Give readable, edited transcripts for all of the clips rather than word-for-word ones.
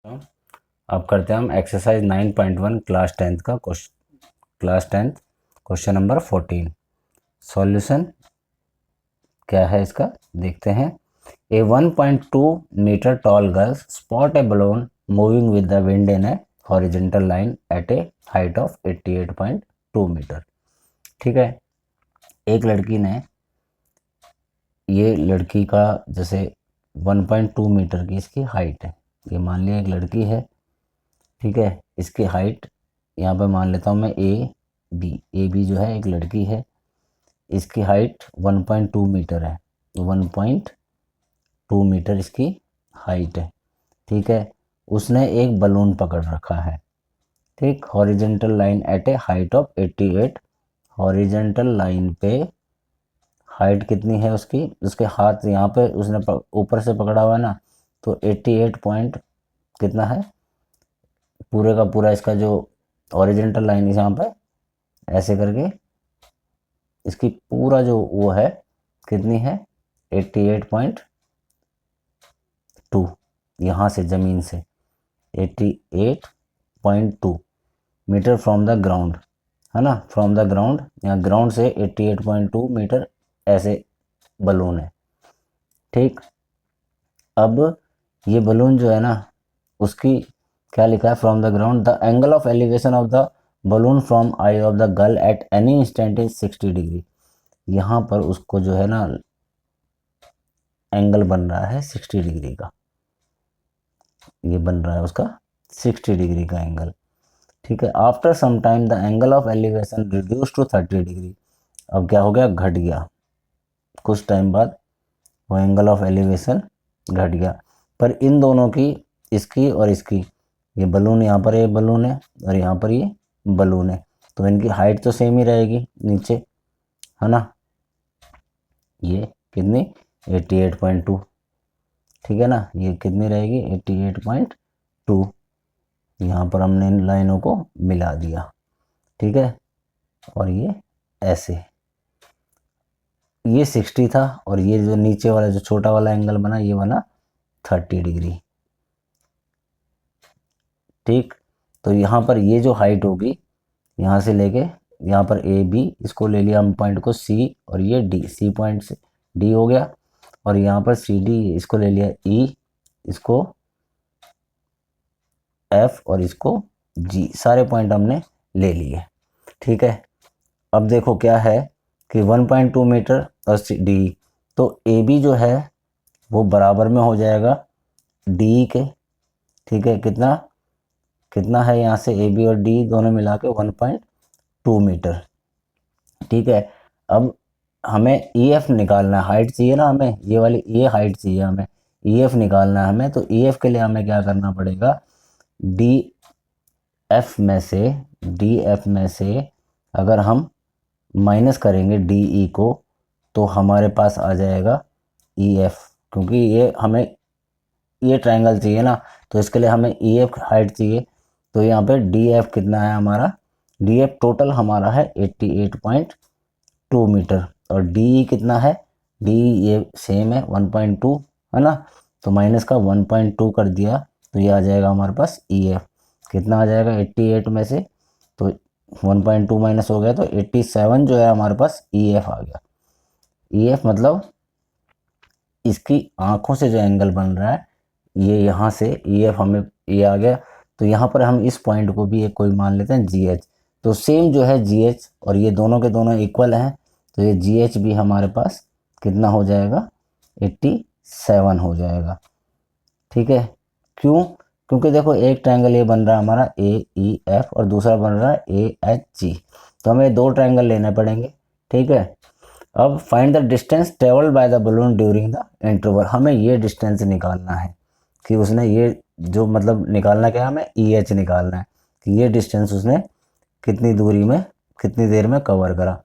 अब करते हैं हम exercise 9.1 class tenth question number 14। Solution क्या है इसका देखते हैं। A 1.2 metre tall girl spot a balloon moving with the wind in a horizontal line at a height of 88.2 metre. ठीक है, एक लड़की ने, ये लड़की का जैसे 1.2 मीटर की इसकी हाइट है। ये मान लिया एक लड़की है, ठीक है। इसकी हाइट यहाँ पे मान लेता हूँ मैं ए बी जो है एक लड़की है, इसकी हाइट 1.2 मीटर है। 1.2 मीटर इसकी हाइट है, ठीक है। उसने एक बलून पकड़ रखा है, ठीक। Horizontal line at a height of 88। Horizontal line पे हाइट कितनी है उसकी, उसके हाथ यहाँ पे उसने ऊपर से पकड़ा हुआ है ना, तो 88 पॉइंट कितना है पूरे का पूरा इसका जो ओरिजेंटल लाइन है यहाँ पे ऐसे करके इसकी पूरा जो वो है कितनी है 88.2 यहाँ से ज़मीन से 88.2 मीटर फ्रॉम द ग्राउंड, है ना। फ्रॉम द ग्राउंड, यहाँ ग्राउंड से 88.2 मीटर ऐसे बलून है, ठीक। अब ये बलून जो है ना उसकी क्या लिखा है, from the ground the angle of elevation of the balloon from I of the girl at any instant is 60 degree. यहाँ पर उसको जो है ना एंगल बन रहा है 60 डिग्री का, ये बन रहा है उसका 60 डिग्री का एंगल, ठीक है। After some time the angle of elevation reduce to 30 degree. अब क्या हो गया, घट गया, कुछ टाइम बाद वो एंगल ऑफ एलिवेशन घट गया। पर इन दोनों की, इसकी और इसकी, ये बलून यहाँ पर ये बलून है और यहाँ पर ये बलून है, तो इनकी हाइट तो सेम ही रहेगी नीचे, है ना। ये कितनी 88.2, ठीक है ना। ये कितनी रहेगी 88.2। यहाँ पर हमने इन लाइनों को मिला दिया, ठीक है। और ये ऐसे, ये 60 था और ये जो नीचे वाला जो छोटा वाला एंगल बना ये बना 30 डिग्री, ठीक। तो यहाँ पर ये जो हाइट होगी यहाँ से लेके यहाँ पर ए बी, इसको ले लिया हम पॉइंट को सी, और ये डी, सी पॉइंट से डी हो गया, और यहाँ पर सी डी, इसको ले लिया ई, इसको एफ और इसको जी, सारे पॉइंट हमने ले लिए, ठीक है। अब देखो क्या है कि 1.2 मीटर और डी, तो ए बी जो है वो बराबर में हो जाएगा डी के, ठीक है। कितना कितना है यहाँ से ए बी और डी दोनों मिला के 1.2 मीटर, ठीक है। अब हमें ई एफ निकालना है, हाइट चाहिए ना हमें, ये वाली ये हाइट चाहिए हमें, ई एफ निकालना है हमें। तो ई एफ के लिए हमें क्या करना पड़ेगा, डी एफ में से अगर हम माइनस करेंगे डी ई को, तो हमारे पास आ जाएगा ई एफ, क्योंकि ये हमें ये ट्रायंगल चाहिए ना, तो इसके लिए हमें ई एफ हाइट चाहिए। तो यहाँ पे डी एफ कितना है हमारा, डी एफ टोटल हमारा है 88.2 मीटर, और डी ई कितना है, डी ये सेम है 1.2, है ना। तो माइनस का 1.2 कर दिया, तो ये आ जाएगा हमारे पास ई एफ, कितना आ जाएगा 88 में से, तो 1.2 माइनस हो गया तो 87 जो है हमारे पास ई एफ आ गया। ई एफ मतलब इसकी आंखों से जो एंगल बन रहा है ये यहाँ से ई एफ हमें ये आ गया। तो यहाँ पर हम इस पॉइंट को भी एक कोई मान लेते हैं जी एच, तो सेम जो है जी एच, और ये दोनों के दोनों इक्वल हैं, तो ये जी एच भी हमारे पास कितना हो जाएगा 87 हो जाएगा, ठीक है। क्यों, क्योंकि देखो एक ट्रायंगल ये बन रहा है हमारा ए ई एफ और दूसरा बन रहा है ए एच जी, तो हमें दो ट्रायंगल लेने पड़ेंगे, ठीक है। अब find the distance travelled by the balloon during the interval, हमें ये डिस्टेंस निकालना है कि उसने ये जो मतलब निकालना क्या है, हमें ई एच निकालना है कि ये डिस्टेंस उसने कितनी दूरी में कितनी देर में कवर करा।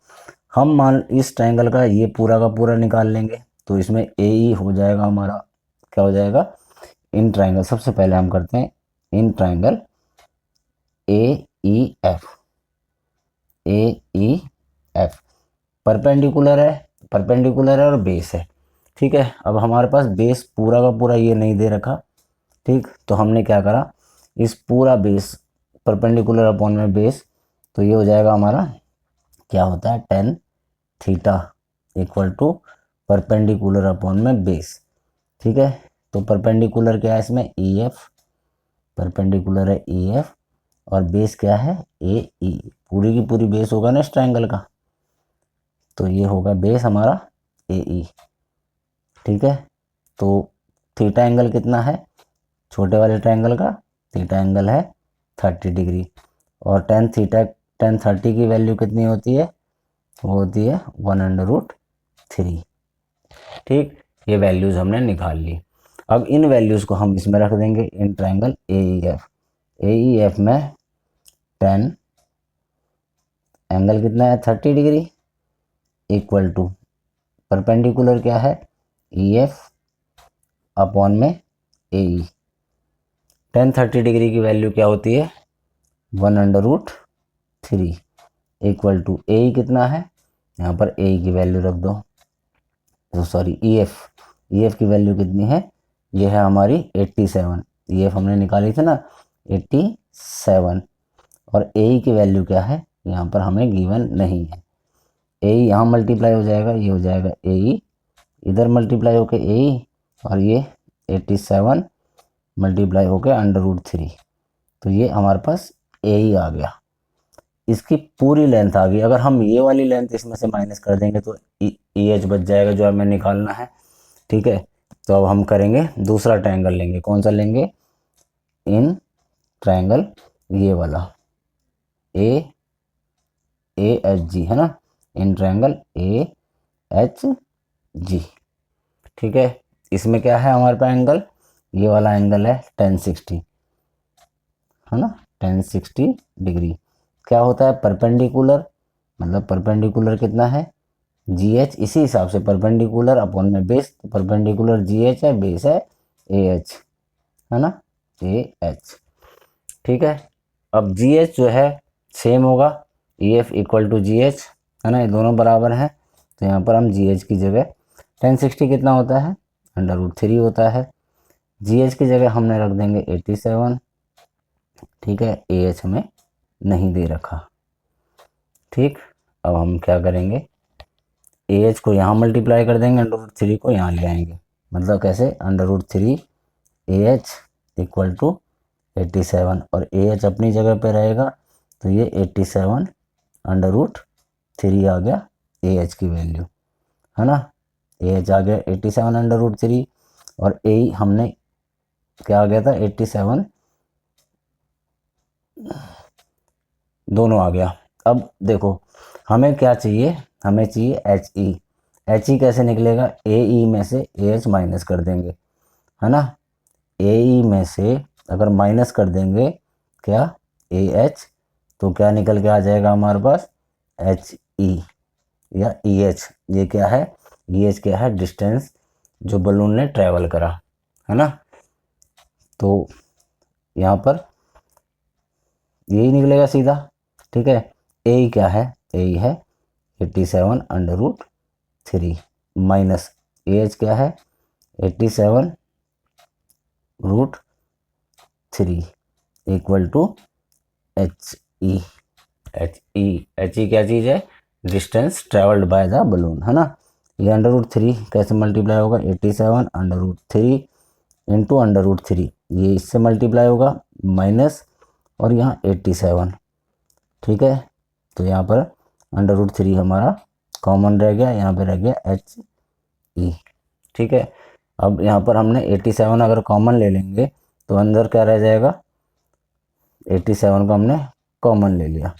हम मान इस ट्रायंगल का ये पूरा का पूरा निकाल लेंगे, तो इसमें ए ई हो जाएगा हमारा, क्या हो जाएगा इन ट्रायंगल। सबसे पहले हम करते हैं in triangle A E F, A E F perpendicular है और बेस है, ठीक है। अब हमारे पास बेस पूरा का पूरा ये नहीं दे रखा, ठीक, तो हमने क्या करा, इस पूरा बेस परपेंडिकुलर अपॉन में बेस, तो ये हो जाएगा हमारा क्या होता है tan theta equal to perpendicular upon में बेस। ठीक है, तो परपेंडिकुलर क्या है इसमें ई एफ, परपेंडिकुलर है ई एफ और बेस क्या है ए ई, पूरी की पूरी बेस होगा ना इस ट्रायंगल का, तो ये होगा बेस हमारा ए ई। ठीक है, तो थीटा एंगल कितना है छोटे वाले ट्रायंगल का, थीटा एंगल है 30 डिग्री और टेन थीटा टेन 30 की वैल्यू कितनी होती है, वो होती है 1/3। ठीक, ये वैल्यूज हमने निकाल ली। अब इन वैल्यूज को हम इसमें रख देंगे in triangle A E F. A E F में टेन एंगल कितना है 30 डिग्री इक्वल टू परपेंडिकुलर क्या है ई एफ अपॉन में ए ई। टेन 30 डिग्री की वैल्यू क्या होती है 1/3 इक्वल टू ए ई कितना है, यहाँ पर ए ई की वैल्यू रख दो, तो सॉरी ई एफ की वैल्यू कितनी है, ये है हमारी 87, ई एफ हमने निकाली थी ना 87 और ए ई की वैल्यू क्या है यहाँ पर हमें गिवन नहीं है। ए ई यहाँ मल्टीप्लाई हो जाएगा, ये हो जाएगा ए ई इधर मल्टीप्लाई होके ए ई और ये 87 मल्टीप्लाई होके √3, तो ये हमारे पास ए ई आ गया। इसकी पूरी लेंथ आ गई, अगर हम ये वाली लेंथ इसमें से माइनस कर देंगे तो ई एच बच जाएगा जो हमें निकालना है। ठीक है, तो अब हम करेंगे दूसरा ट्रायंगल लेंगे, कौन सा लेंगे, इन ट्रायंगल ये वाला ए एच जी है ना, in triangle A H G. ठीक है, इसमें क्या है हमारे पास एंगल, ये वाला एंगल है 1060 है ना, 1060 डिग्री। क्या होता है परपेंडिकुलर, मतलब परपेंडिकुलर कितना है जी एच, इसी हिसाब से परपेंडिकुलर अपॉन में बेस, परपेंडिकुलर जी एच है, बेस है ए एच है ना, ए एच। ठीक है, अब जी एच जो है सेम होगा E F equal to G H है ना, ये दोनों बराबर हैं, तो यहाँ पर हम जी एच की जगह 1060 कितना होता है √3 होता है, जी एच की जगह हमने रख देंगे 87। ठीक है, ए एच हमें नहीं दे रखा। ठीक, अब हम क्या करेंगे ए एच को यहाँ मल्टीप्लाई कर देंगे, √3 को यहाँ ले आएंगे, मतलब कैसे √3 ए एच इक्वल टू 87 और ए एच अपनी जगह पे रहेगा, तो ये 87 √3 आ गया ए एच की वैल्यू है ना, ए एच आ गया 87 √3 और ए हमने क्या आ गया था 87, दोनों आ गया। अब देखो हमें क्या चाहिए, हमें चाहिए एच ई। एच ई कैसे निकलेगा, ए ई में से ए एच माइनस कर देंगे है ना, ए ई में से अगर माइनस कर देंगे क्या ए एच, तो क्या निकल के आ जाएगा हमारे पास एच ई या ई एच। ये क्या है ई एच क्या है डिस्टेंस जो बलून ने ट्रेवल करा है ना, तो यहाँ पर यही निकलेगा सीधा। ठीक है, ए क्या है, ए है 87 √3 माइनस ए एच क्या है 87 √3 equal to H E. H E क्या चीज़ है, distance travelled by the balloon है ना, ये √3 कैसे मल्टीप्लाई होगा 87 √3 इंटू √3, ये इससे मल्टीप्लाई होगा माइनस और यहाँ 87। ठीक है, तो यहाँ पर √3 हमारा कॉमन रह गया, यहाँ पे रह गया एच ई। ठीक है, अब यहाँ पर हमने 87 अगर कॉमन ले लेंगे तो अंदर क्या रह जाएगा, 87 को हमने कॉमन ले लिया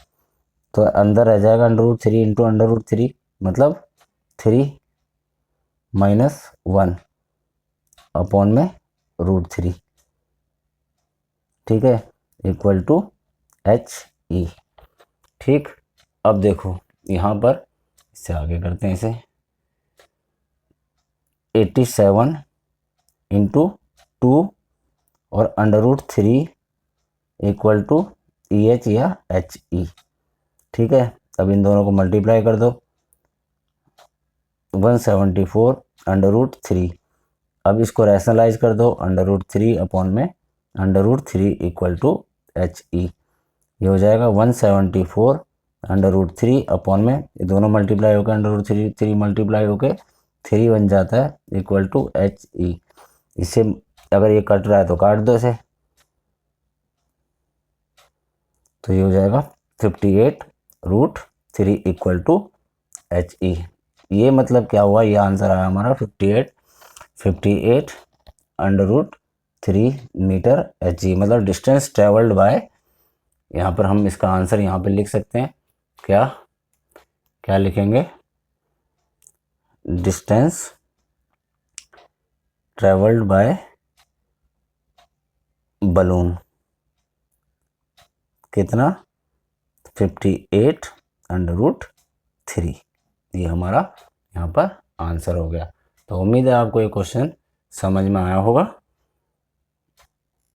तो अंदर रह जाएगा √3 इंटू √3 मतलब 3 - 1 अपॉन में √3। ठीक है, इक्वल टू एच ई। ठीक, अब देखो यहाँ पर इससे आगे करते हैं इसे 87 इंटू 2 और √3 इक्वल टू ई एच या एच ई। ठीक है, अब इन दोनों को मल्टीप्लाई कर दो 174 √3। अब इसको रैशनलाइज कर दो √3 अपॉन में √3 इक्वल टू एच ई। ये हो जाएगा 174 √3 अपॉन में ये दोनों मल्टीप्लाई होकर √3 मल्टीप्लाई होकर 3 बन जाता है इक्वल टू एच ई। इससे अगर ये कट रहा है तो काट दो इसे, तो ये हो जाएगा 58√3 इक्वल टू एच ई। ये मतलब क्या हुआ, ये आंसर आया हमारा 58 √3 मीटर एच ई, मतलब डिस्टेंस ट्रेवल्ड बाय। यहाँ पर हम इसका आंसर यहाँ पे लिख सकते हैं, क्या क्या लिखेंगे, डिस्टेंस ट्रेवल्ड बाय बलून कितना, 58 √3। ये हमारा यहाँ पर आंसर हो गया। तो उम्मीद है आपको ये क्वेश्चन समझ में आया होगा।